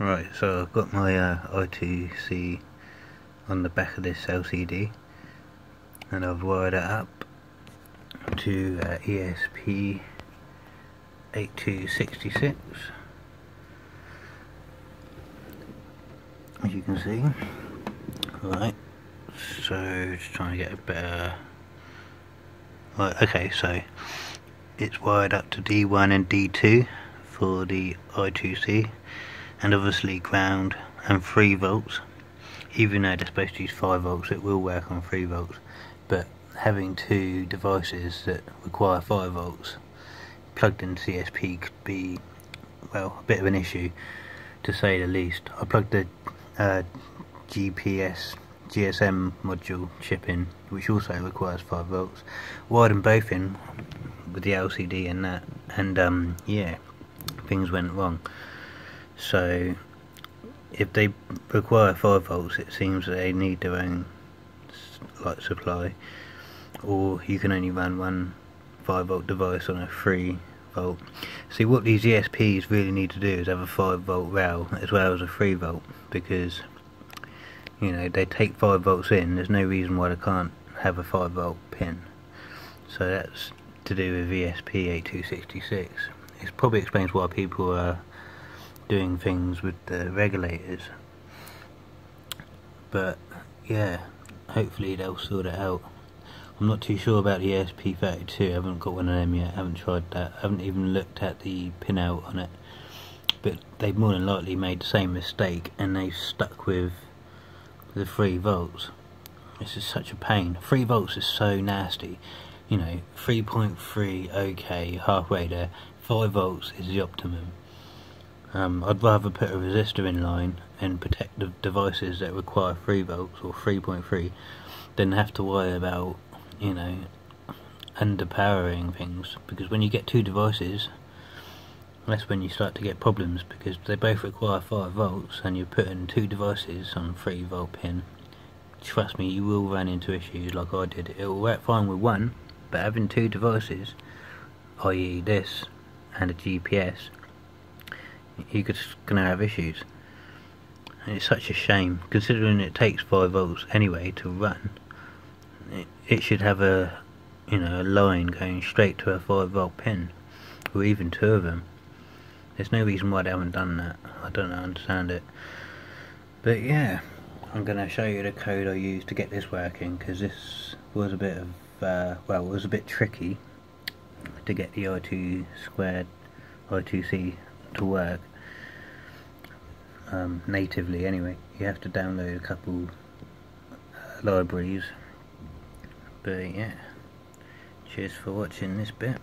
Right, so I've got my I2C on the back of this LCD, and I've wired it up to ESP 8266, as you can see. Right, so just trying to get a better. Right, okay, so it's wired up to D1 and D2 for the I2C, and obviously ground and 3 volts. Even though they're supposed to use 5 volts, it will work on 3 volts, but having two devices that require 5 volts plugged into CSP could be, well, a bit of an issue, to say the least. I plugged the GSM module chip in, which also requires 5 volts, wired them both in with the LCD and that, and yeah, things went wrong. So if they require 5 volts, it seems that they need their own light supply, or you can only run one 5 volt device on a 3 volt. See, what these ESPs really need to do is have a 5 volt rail as well as a 3 volt, because you know, they take 5 volts in, there's no reason why they can't have a 5 volt pin. So that's to do with ESP 8266. It probably explains why people are doing things with the regulators, but yeah, hopefully they'll sort it out. I'm not too sure about the ESP32, I haven't got one of them yet, I haven't tried that, I haven't even looked at the pinout on it, but they've more than likely made the same mistake and they've stuck with the 3 volts. This is such a pain. 3 volts is so nasty, you know. 3.3 okay, halfway there. 5 volts is the optimum. I'd rather put a resistor in line and protect the devices that require 3 volts or 3.3 than have to worry about, you know, underpowering things, because when you get two devices, that's when you start to get problems, because they both require 5 volts and you're putting two devices on a 3 volt pin. Trust me, you will run into issues like I did. It will work fine with one, but having two devices, i.e. this and a GPS, you're just going to have issues. And it's such a shame, considering it takes 5 volts anyway to run. It should have a, you know, a line going straight to a 5 volt pin, or even two of them. There's no reason why they haven't done that. I don't understand it. But yeah, I'm going to show you the code I used to get this working, because this was a bit of, well, it was a bit tricky to get the I2C to work natively anyway. You have to download a couple libraries. But yeah, cheers for watching this bit.